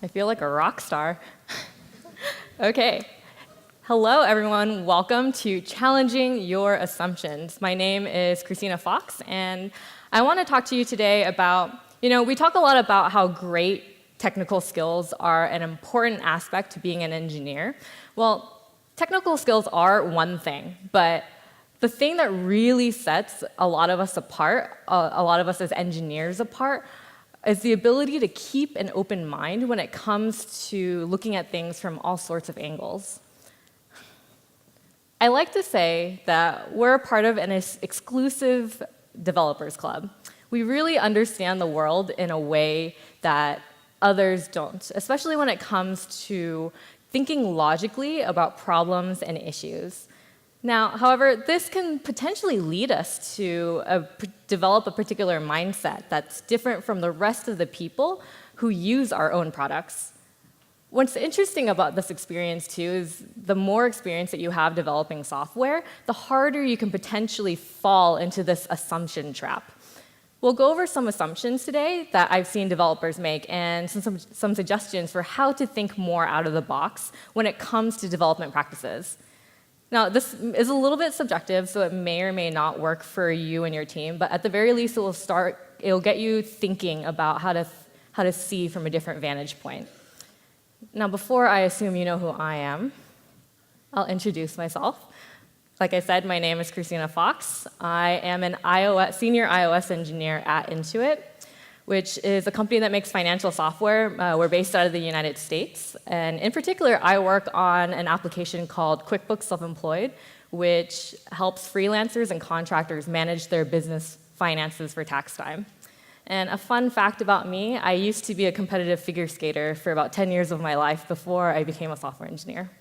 I feel like a rock star. Okay. Hello, everyone. Welcome to Challenging Your Assumptions. My name is Kristina Fox, and I want to talk to you today about, we talk a lot about how great technical skills are an important aspect to being an engineer. Well, technical skills are one thing, but the thing that really sets a lot of us apart, a lot of us as engineers apart, is the ability to keep an open mind when it comes to looking at things from all sorts of angles. I like to say that we're a part of an exclusive developers club. We really understand the world in a way that others don't, especially when it comes to thinking logically about problems and issues. Now, however, this can potentially lead us to develop a particular mindset that's different from the rest of the people who use our own products. What's interesting about this experience, too, is the more experience that you have developing software, the harder you can potentially fall into this assumption trap. We'll go over some assumptions today that I've seen developers make and some suggestions for how to think more out of the box when it comes to development practices. Now, this is a little bit subjective, so it may or may not work for you and your team, but at the very least, it'll get you thinking about how to see from a different vantage point. Now, before I assume you know who I am, I'll introduce myself. Like I said, my name is Kristina Fox. I am an senior iOS engineer at Intuit, which is a company that makes financial software. We're based out of the United States. And in particular, I work on an application called QuickBooks Self-Employed, which helps freelancers and contractors manage their business finances for tax time. And a fun fact about me, I used to be a competitive figure skater for about 10 years of my life before I became a software engineer.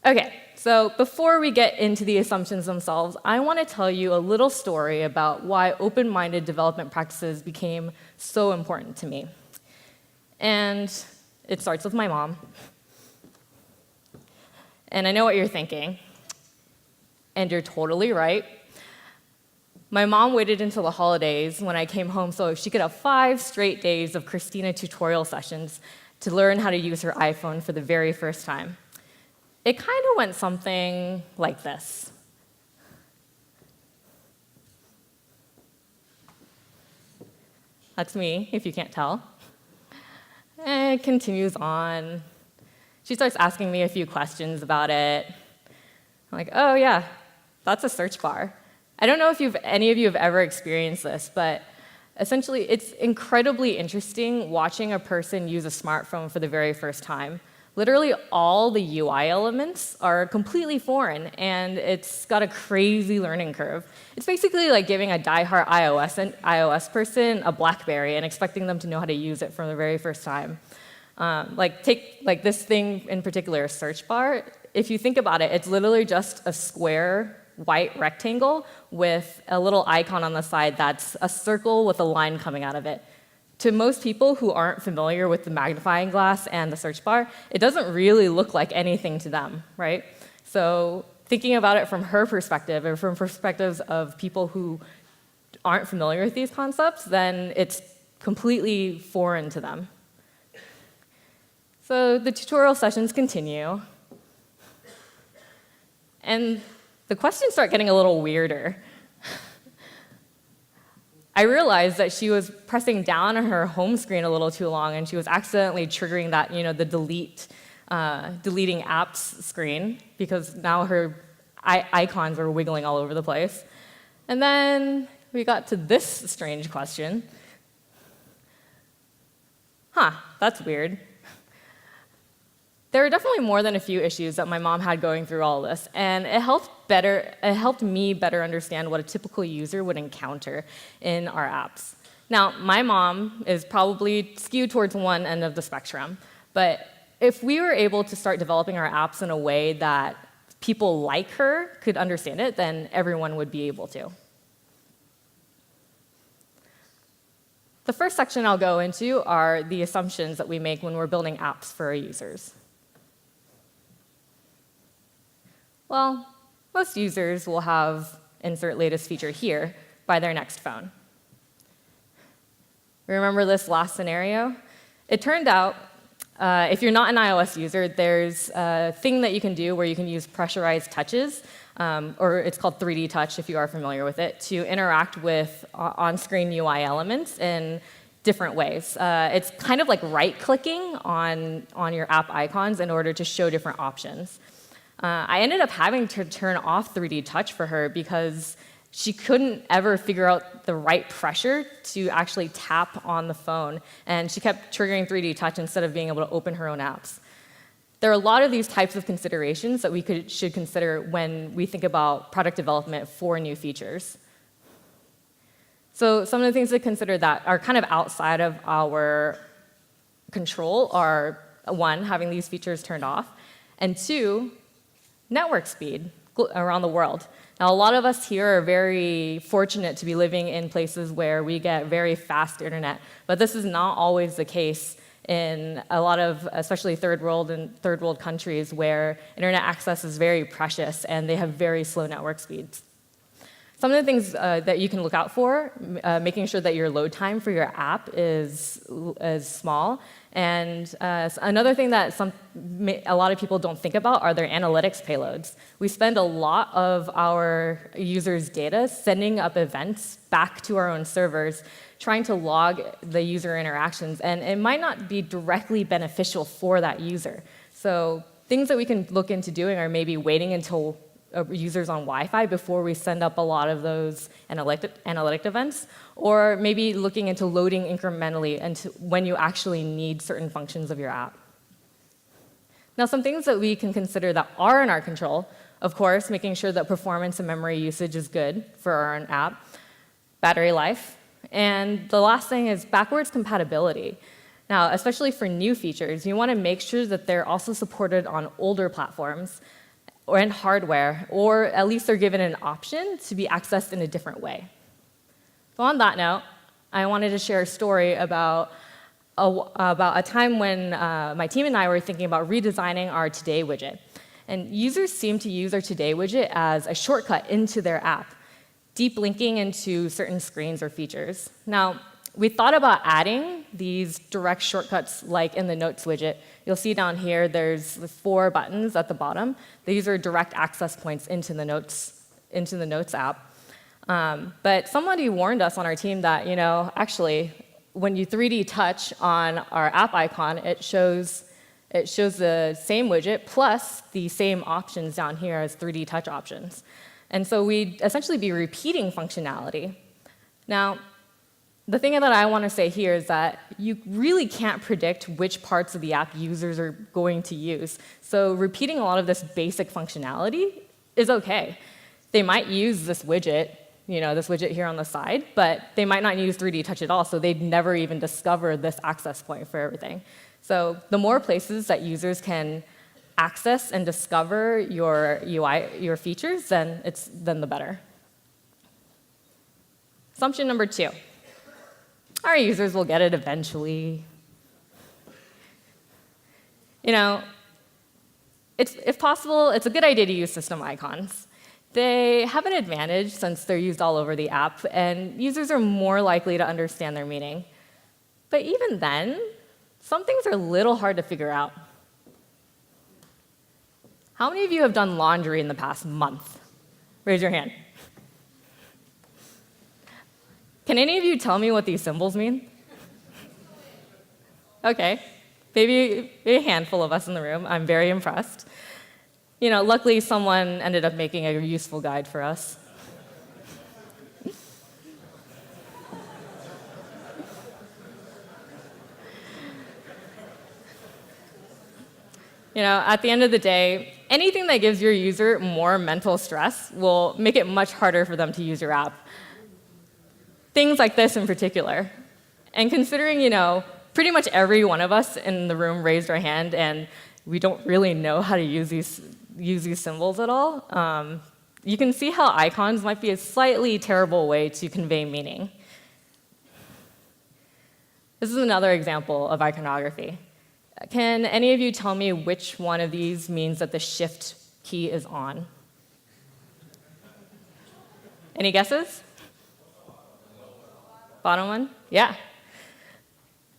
Okay, so before we get into the assumptions themselves, I want to tell you a little story about why open-minded development practices became so important to me. And it starts with my mom. And I know what you're thinking. And you're totally right. My mom waited until the holidays when I came home so she could have 5 straight days of Kristina tutorial sessions to learn how to use her iPhone for the very first time. It kind of went something like this. That's me, if you can't tell. And it continues on. She starts asking me a few questions about it. I'm like, oh yeah, that's a search bar. I don't know if any of you have ever experienced this, but essentially it's incredibly interesting watching a person use a smartphone for the very first time. Literally all the UI elements are completely foreign, and it's got a crazy learning curve. It's basically like giving a diehard iOS person a BlackBerry and expecting them to know how to use it for the very first time. Take this thing in particular, a search bar. If you think about it, it's literally just a square white rectangle with a little icon on the side that's a circle with a line coming out of it. To most people who aren't familiar with the magnifying glass and the search bar, it doesn't really look like anything to them, right? So thinking about it from her perspective, or from perspectives of people who aren't familiar with these concepts, then it's completely foreign to them. So the tutorial sessions continue. And the questions start getting a little weirder. I realized that she was pressing down on her home screen a little too long, and she was accidentally triggering that, the deleting apps screen, because now her icons were wiggling all over the place. And then we got to this strange question. That's weird. There are definitely more than a few issues that my mom had going through all this, and it helped me better understand what a typical user would encounter in our apps. Now, my mom is probably skewed towards one end of the spectrum, but if we were able to start developing our apps in a way that people like her could understand it, then everyone would be able to. The first section I'll go into are the assumptions that we make when we're building apps for our users. Well, most users will have insert latest feature here by their next phone. Remember this last scenario? It turned out, if you're not an iOS user, there's a thing that you can do where you can use pressurized touches, or it's called 3D touch if you are familiar with it, to interact with on-screen UI elements in different ways. It's kind of like right-clicking on your app icons in order to show different options. I ended up having to turn off 3D touch for her because she couldn't ever figure out the right pressure to actually tap on the phone, and she kept triggering 3D touch instead of being able to open her own apps. There are a lot of these types of considerations that we should consider when we think about product development for new features. So some of the things to consider that are kind of outside of our control are, one, having these features turned off, and two, network speed around the world. Now, a lot of us here are very fortunate to be living in places where we get very fast internet, but this is not always the case in a lot of, especially third world countries where internet access is very precious and they have very slow network speeds. Some of the things that you can look out for, making sure that your load time for your app is small. And another thing that a lot of people don't think about are their analytics payloads. We spend a lot of our users' data sending up events back to our own servers, trying to log the user interactions, and it might not be directly beneficial for that user. So things that we can look into doing are maybe waiting until users on Wi-Fi before we send up a lot of those analytic events, or maybe looking into loading incrementally into when you actually need certain functions of your app. Now, some things that we can consider that are in our control, of course, making sure that performance and memory usage is good for our own app, battery life, and the last thing is backwards compatibility. Now, especially for new features, you want to make sure that they're also supported on older platforms or in hardware, or at least they're given an option to be accessed in a different way. So on that note, I wanted to share a story about a time when my team and I were thinking about redesigning our Today widget. And users seem to use our Today widget as a shortcut into their app, deep linking into certain screens or features. Now, we thought about adding these direct shortcuts like in the Notes widget. You'll see down here there's 4 buttons at the bottom. These are direct access points into the Notes app. But somebody warned us on our team that, actually, when you 3D touch on our app icon, it shows the same widget plus the same options down here as 3D touch options. And so we'd essentially be repeating functionality. Now, the thing that I want to say here is that you really can't predict which parts of the app users are going to use. So repeating a lot of this basic functionality is OK. They might use this widget, this widget here on the side, but they might not use 3D touch at all, so they'd never even discover this access point for everything. So the more places that users can access and discover your UI, your features, then the better. Assumption number 2. Our users will get it eventually. If possible, it's a good idea to use system icons. They have an advantage since they're used all over the app, and users are more likely to understand their meaning. But even then, some things are a little hard to figure out. How many of you have done laundry in the past month? Raise your hand. Can any of you tell me what these symbols mean? OK. Maybe a handful of us in the room. I'm very impressed. Luckily, someone ended up making a useful guide for us. At the end of the day, anything that gives your user more mental stress will make it much harder for them to use your app. Things like this in particular. And considering, pretty much every one of us in the room raised our hand, and we don't really know how to use these symbols at all, you can see how icons might be a slightly terrible way to convey meaning. This is another example of iconography. Can any of you tell me which one of these means that the Shift key is on? Any guesses? Bottom one? Yeah.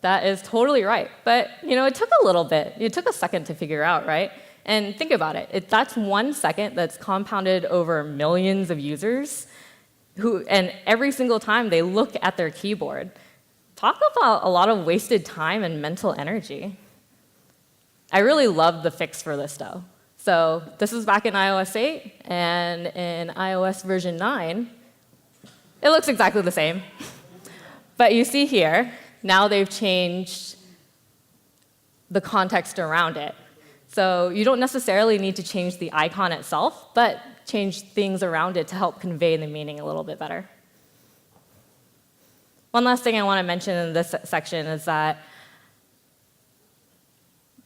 That is totally right. But it took a little bit. It took a second to figure out, right? And think about it. That's 1 second that's compounded over millions of users and every single time they look at their keyboard. Talk about a lot of wasted time and mental energy. I really love the fix for this, though. So this is back in iOS 8, and in iOS version 9, it looks exactly the same. But you see here, now they've changed the context around it. So you don't necessarily need to change the icon itself, but change things around it to help convey the meaning a little bit better. One last thing I want to mention in this section is that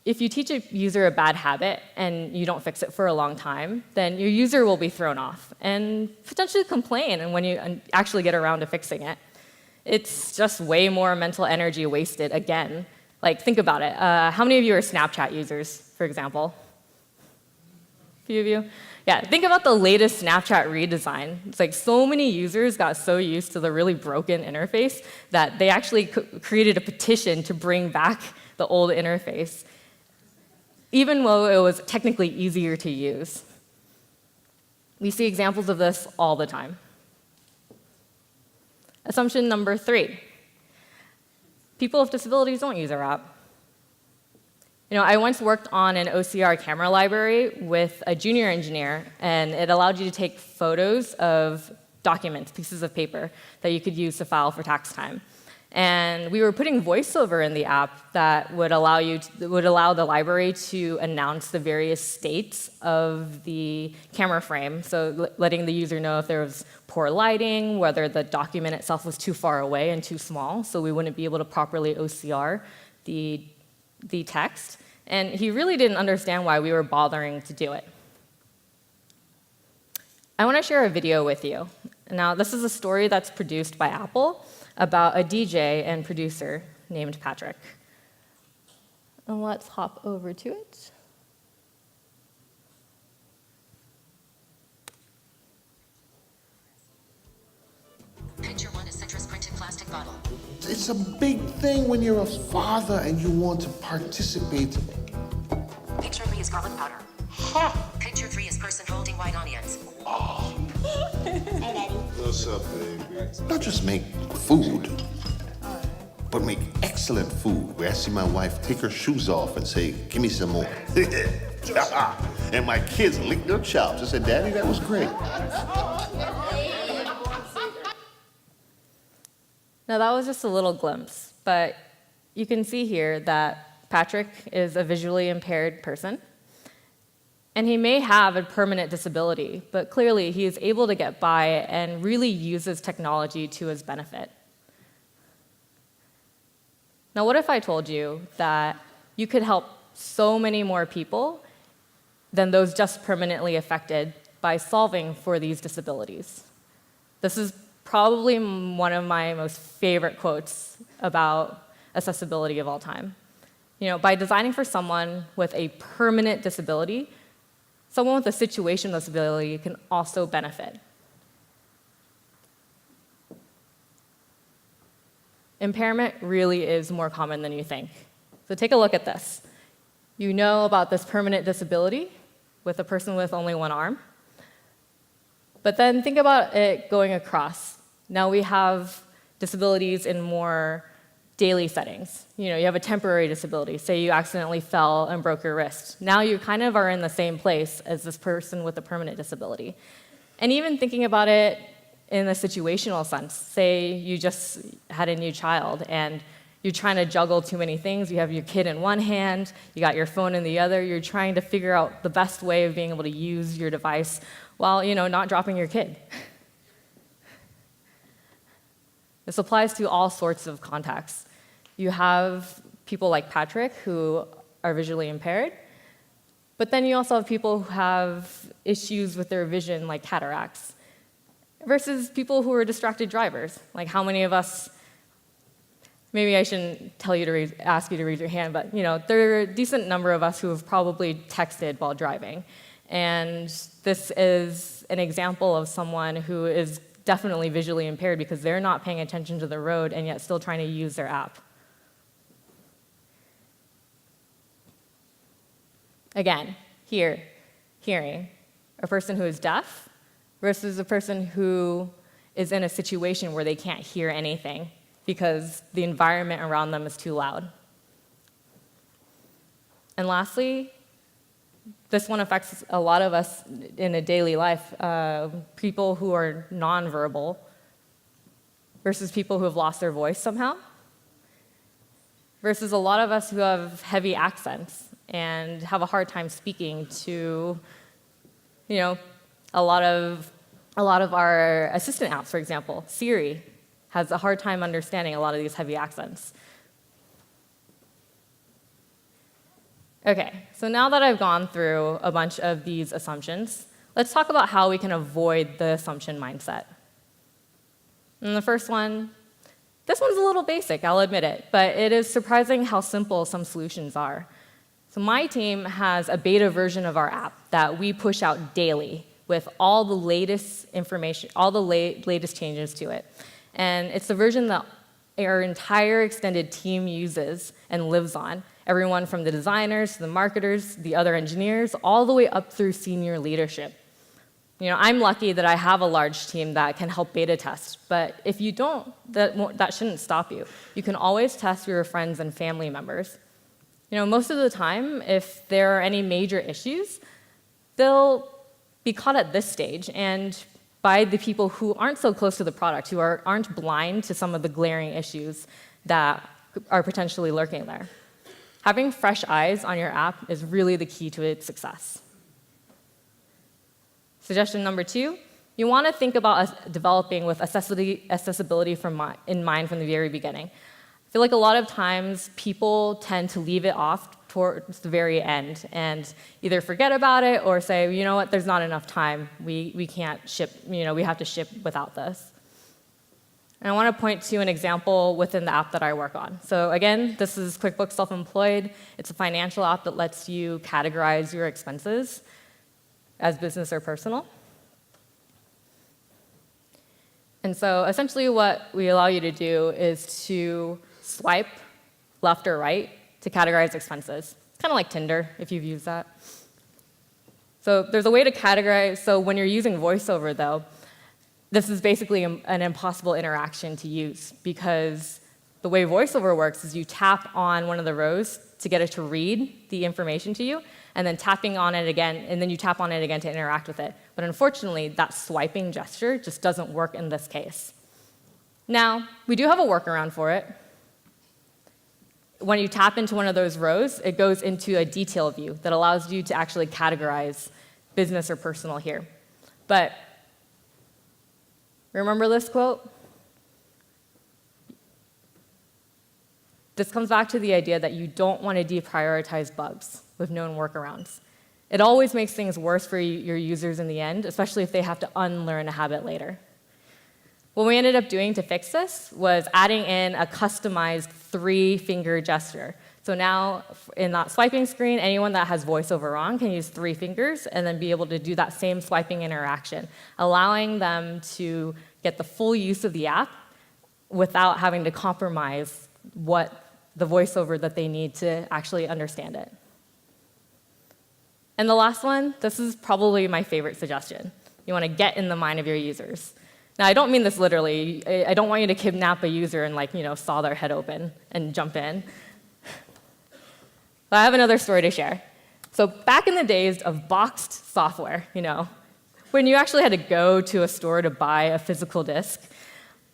if you teach a user a bad habit and you don't fix it for a long time, then your user will be thrown off and potentially complain when you actually get around to fixing it. It's just way more mental energy wasted again. Like, think about it. How many of you are Snapchat users, for example? A few of you? Yeah, think about the latest Snapchat redesign. It's like so many users got so used to the really broken interface that they actually created a petition to bring back the old interface, even though it was technically easier to use. We see examples of this all the time. Assumption number 3. People with disabilities don't use our app. I once worked on an OCR camera library with a junior engineer, and it allowed you to take photos of documents, pieces of paper, that you could use to file for tax time. And we were putting voiceover in the app that would allow the library to announce the various states of the camera frame, so letting the user know if there was poor lighting, whether the document itself was too far away and too small, so we wouldn't be able to properly OCR the text. And he really didn't understand why we were bothering to do it. I want to share a video with you. Now, this is a story that's produced by Apple about a DJ and producer named Patrick. And let's hop over to it. Picture 1, a citrus printed plastic bottle. It's a big thing when you're a father and you want to participate. Picture 3 is garlic powder. Ha! Picture 3 is person holding white onions. Oh. Hey, Daddy. What's up, baby? Not just make food, but make excellent food. Where I see my wife take her shoes off and say, "Give me some more." And my kids lick their chops. I said, "Daddy, that was great." Now, that was just a little glimpse, but you can see here that Patrick is a visually impaired person, and he may have a permanent disability, but clearly he is able to get by and really uses technology to his benefit. Now, what if I told you that you could help so many more people than those just permanently affected by solving for these disabilities? This is probably one of my most favorite quotes about accessibility of all time. By designing for someone with a permanent disability, someone with a situational disability can also benefit. Impairment really is more common than you think. So take a look at this. You know about this permanent disability with a person with only one arm. But then think about it going across. Now we have disabilities in more daily settings. You have a temporary disability. Say you accidentally fell and broke your wrist. Now you kind of are in the same place as this person with a permanent disability. And even thinking about it in a situational sense, say you just had a new child and you're trying to juggle too many things. You have your kid in one hand, you got your phone in the other. You're trying to figure out the best way of being able to use your device while, not dropping your kid. This applies to all sorts of contexts. You have people like Patrick who are visually impaired, but then you also have people who have issues with their vision, like cataracts, versus people who are distracted drivers. Like, how many of us, maybe I shouldn't ask you to raise your hand, but there are a decent number of us who have probably texted while driving. And this is an example of someone who is definitely visually impaired because they're not paying attention to the road and yet still trying to use their app. Again, hearing. A person who is deaf versus a person who is in a situation where they can't hear anything because the environment around them is too loud. And lastly, this one affects a lot of us in a daily life, people who are nonverbal versus people who have lost their voice somehow, versus a lot of us who have heavy accents and have a hard time speaking to, a lot of our assistant apps, for example. Siri has a hard time understanding a lot of these heavy accents. Okay, so now that I've gone through a bunch of these assumptions, let's talk about how we can avoid the assumption mindset. And the first one, this one's a little basic, I'll admit it, but it is surprising how simple some solutions are. So my team has a beta version of our app that we push out daily with all the latest information, all the latest changes to it. And it's the version that our entire extended team uses and lives on. Everyone from the designers to the marketers, the other engineers, all the way up through senior leadership. I'm lucky that I have a large team that can help beta test, but if you don't, that shouldn't stop you. You can always test your friends and family members. Most of the time, if there are any major issues, they'll be caught at this stage and by the people who aren't so close to the product, who aren't blind to some of the glaring issues that are potentially lurking there. Having fresh eyes on your app is really the key to its success. Suggestion number 2, you want to think about developing with accessibility in mind from the very beginning. I feel like a lot of times people tend to leave it off towards the very end and either forget about it or say, you know what, there's not enough time. We can't ship, we have to ship without this. And I want to point to an example within the app that I work on. So again, this is QuickBooks Self-Employed. It's a financial app that lets you categorize your expenses as business or personal. And so essentially what we allow you to do is to swipe left or right to categorize expenses. It's kind of like Tinder, if you've used that. So there's a way to categorize. So when you're using VoiceOver, though, this is basically an impossible interaction to use because the way VoiceOver works is you tap on one of the rows to get it to read the information to you, and then tapping on it again, and then you tap on it again to interact with it. But unfortunately, that swiping gesture just doesn't work in this case. Now, we do have a workaround for it. When you tap into one of those rows, it goes into a detail view that allows you to actually categorize business or personal here. But remember this quote? This comes back to the idea that you don't want to deprioritize bugs with known workarounds. It always makes things worse for your users in the end, especially if they have to unlearn a habit later. What we ended up doing to fix this was adding in a customized 3-finger gesture. So now in that swiping screen, anyone that has VoiceOver on can use 3 fingers and then be able to do that same swiping interaction, allowing them to get the full use of the app without having to compromise the VoiceOver that they need to actually understand it. And the last one, this is probably my favorite suggestion. You want to get in the mind of your users. Now, I don't mean this literally. I don't want you to kidnap a user and saw their head open and jump in. But I have another story to share. So back in the days of boxed software, when you actually had to go to a store to buy a physical disk,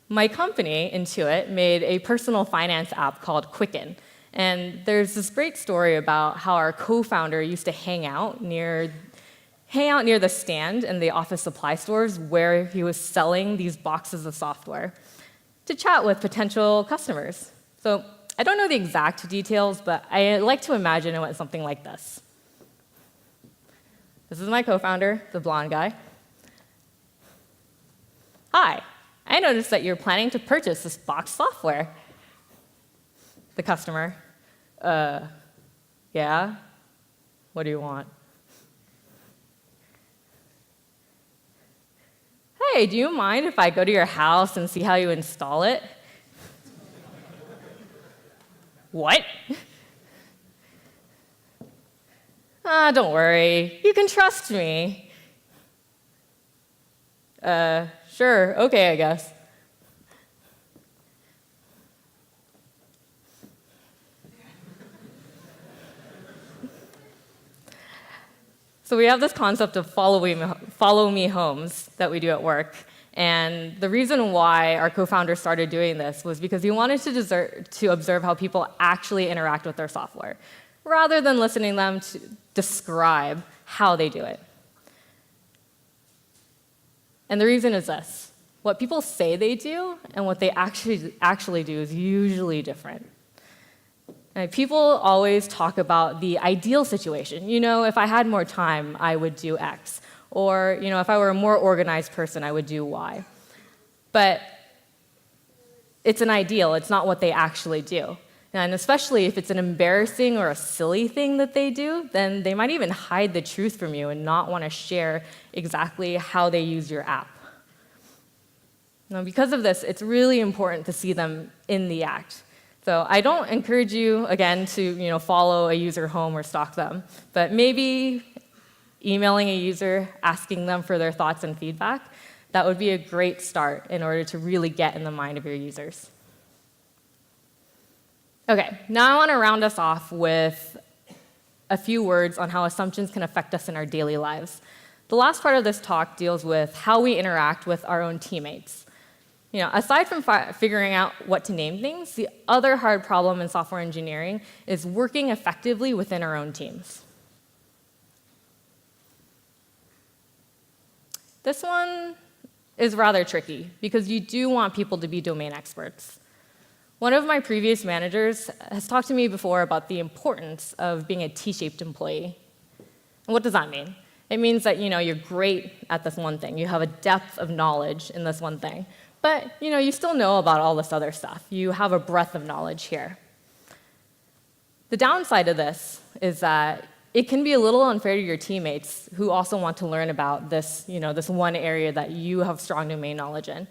my company, Intuit, made a personal finance app called Quicken. And there's this great story about how our co-founder used to hang out near the stand in the office supply stores where he was selling these boxes of software to chat with potential customers. So I don't know the exact details, but I like to imagine it went something like this. This is my co-founder, the blonde guy. Hi, I noticed that you're planning to purchase this box software. The customer, yeah? What do you want? Hey, do you mind if I go to your house and see how you install it? What? Don't worry, you can trust me. Sure, okay, I guess. So we have this concept of follow me homes that we do at work. And the reason why our co-founder started doing this was because he wanted to observe how people actually interact with their software, rather than listening to them to describe how they do it. And the reason is this: what people say they do and what they actually do is usually different. And people always talk about the ideal situation. If I had more time, I would do X. Or, if I were a more organized person, I would do Y. But it's an ideal, it's not what they actually do. And especially if it's an embarrassing or a silly thing that they do, then they might even hide the truth from you and not want to share exactly how they use your app. Now, because of this, it's really important to see them in the act. So I don't encourage you, again, to follow a user home or stalk them, but maybe emailing a user, asking them for their thoughts and feedback, that would be a great start in order to really get in the mind of your users. Okay, now I want to round us off with a few words on how assumptions can affect us in our daily lives. The last part of this talk deals with how we interact with our own teammates. Aside from figuring out what to name things, the other hard problem in software engineering is working effectively within our own teams. This one is rather tricky because you do want people to be domain experts. One of my previous managers has talked to me before about the importance of being a T-shaped employee. And what does that mean? It means that you're great at this one thing. You have a depth of knowledge in this one thing. But you still know about all this other stuff. You have a breadth of knowledge here. The downside of this is that it can be a little unfair to your teammates who also want to learn about this, this one area that you have strong domain knowledge in,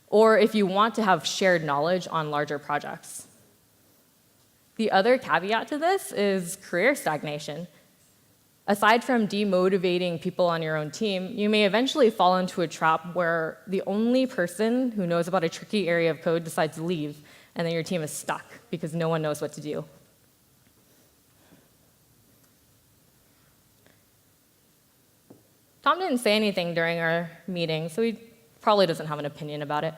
or if you want to have shared knowledge on larger projects. The other caveat to this is career stagnation. Aside from demotivating people on your own team, you may eventually fall into a trap where the only person who knows about a tricky area of code decides to leave, and then your team is stuck because no one knows what to do. Tom didn't say anything during our meeting, so he probably doesn't have an opinion about it.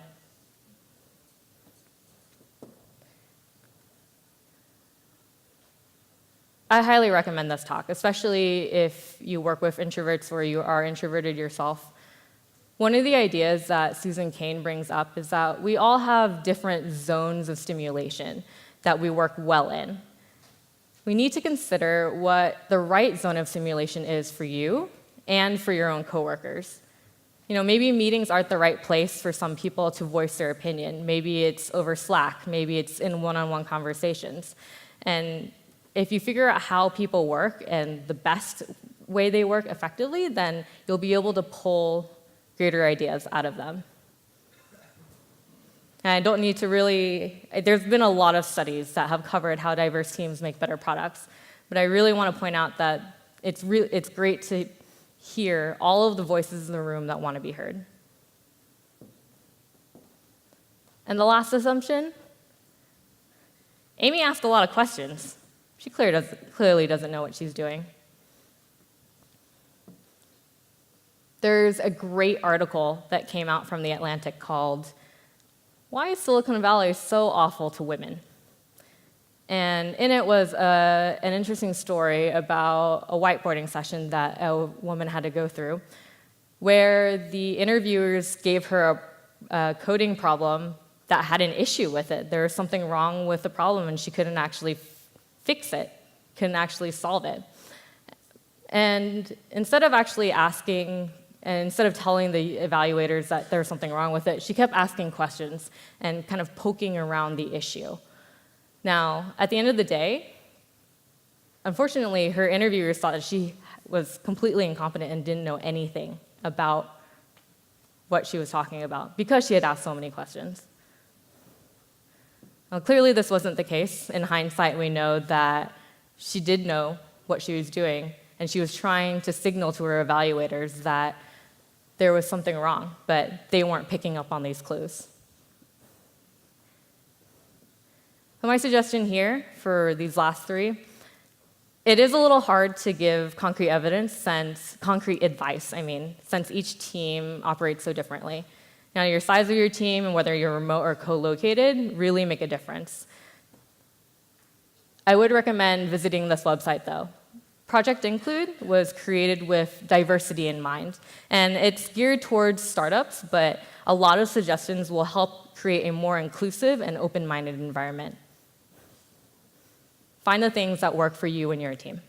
I highly recommend this talk, especially if you work with introverts or you are introverted yourself. One of the ideas that Susan Cain brings up is that we all have different zones of stimulation that we work well in. We need to consider what the right zone of stimulation is for you and for your own coworkers. Maybe meetings aren't the right place for some people to voice their opinion. Maybe it's over Slack. Maybe it's in one-on-one conversations. And if you figure out how people work and the best way they work effectively, then you'll be able to pull greater ideas out of them. And I don't need to there's been a lot of studies that have covered how diverse teams make better products, but I really want to point out that it's great to hear all of the voices in the room that want to be heard. And the last assumption, Amy asked a lot of questions. She clearly doesn't know what she's doing. There's a great article that came out from The Atlantic called "Why is Silicon Valley So Awful to Women?" And in it was an interesting story about a whiteboarding session that a woman had to go through, where the interviewers gave her a coding problem that had an issue with it. There was something wrong with the problem, and she couldn't actually fix it, couldn't actually solve it. And instead of actually asking, and instead of telling the evaluators that there was something wrong with it, she kept asking questions and kind of poking around the issue. Now, at the end of the day, unfortunately, her interviewers thought that she was completely incompetent and didn't know anything about what she was talking about because she had asked so many questions. Now, clearly, this wasn't the case. In hindsight, we know that she did know what she was doing, and she was trying to signal to her evaluators that there was something wrong, but they weren't picking up on these clues. So my suggestion here for these last three, it is a little hard to give concrete advice, since each team operates so differently. Now, your size of your team and whether you're remote or co-located really make a difference. I would recommend visiting this website, though. Project Include was created with diversity in mind, and it's geared towards startups, but a lot of suggestions will help create a more inclusive and open-minded environment. Find the things that work for you and your team.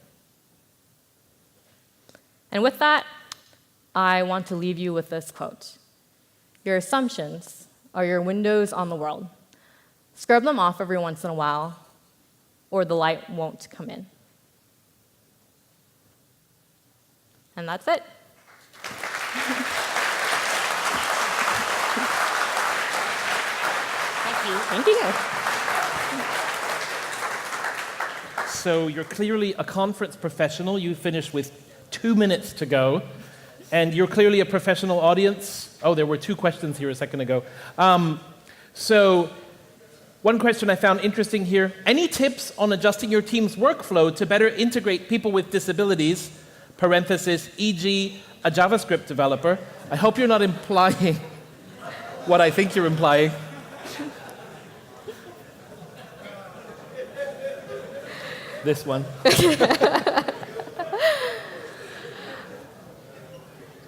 And with that, I want to leave you with this quote. Your assumptions are your windows on the world. Scrub them off every once in a while, or the light won't come in. And that's it. Thank you. Thank you. So you're clearly a conference professional. You finished with 2 minutes to go. And you're clearly a professional audience. Oh, there were 2 questions here a second ago. So one question I found interesting here. Any tips on adjusting your team's workflow to better integrate people with disabilities, parenthesis, e.g. a JavaScript developer? I hope you're not implying what I think you're implying. This one.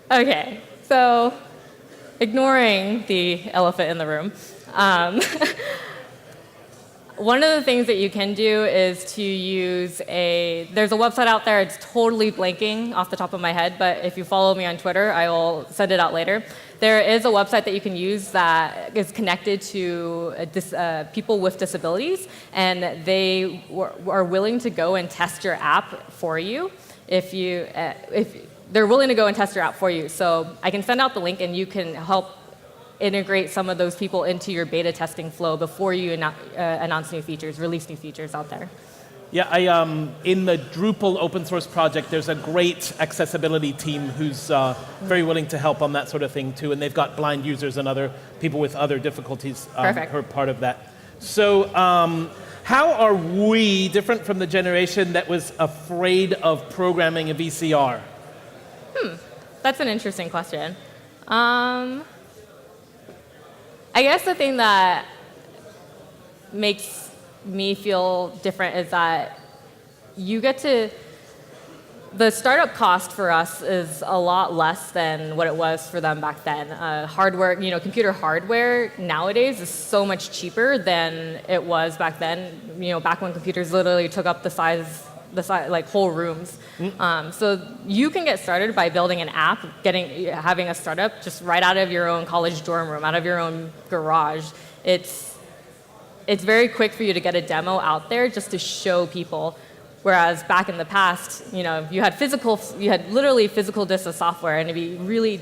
Okay, so ignoring the elephant in the room, one of the things that you can do is to use there's a website out there, it's totally blanking off the top of my head, but if you follow me on Twitter, I will send it out later. There is a website that you can use that is connected to people with disabilities, and they are willing to go and test your app for you if they're willing to go and test your app for you. So I can send out the link, and you can help integrate some of those people into your beta testing flow before you announce new features, release new features out there. Yeah, in the Drupal open source project, there's a great accessibility team who's very willing to help on that sort of thing too, and they've got blind users and other people with other difficulties who are part of that. So how are we different from the generation that was afraid of programming a VCR? That's an interesting question. I guess the thing that makes me feel different is that the startup cost for us is a lot less than what it was for them back then. Hardware, computer hardware nowadays is so much cheaper than it was back then. Back when computers literally took up the size like whole rooms. So you can get started by building an app, having a startup just right out of your own college dorm room, out of your own garage. It's very quick for you to get a demo out there just to show people. Whereas back in the past, you had literally physical disks of software, and it'd be really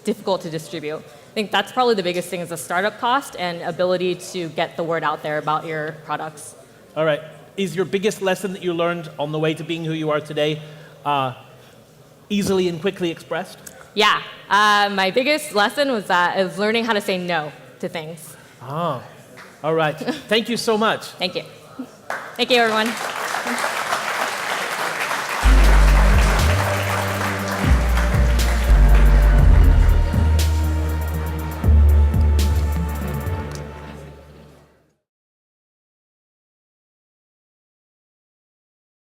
difficult to distribute. I think that's probably the biggest thing is the startup cost and ability to get the word out there about your products. All right. Is your biggest lesson that you learned on the way to being who you are today easily and quickly expressed? Yeah. My biggest lesson was learning how to say no to things. All right. Thank you so much. Thank you. Thank you, everyone.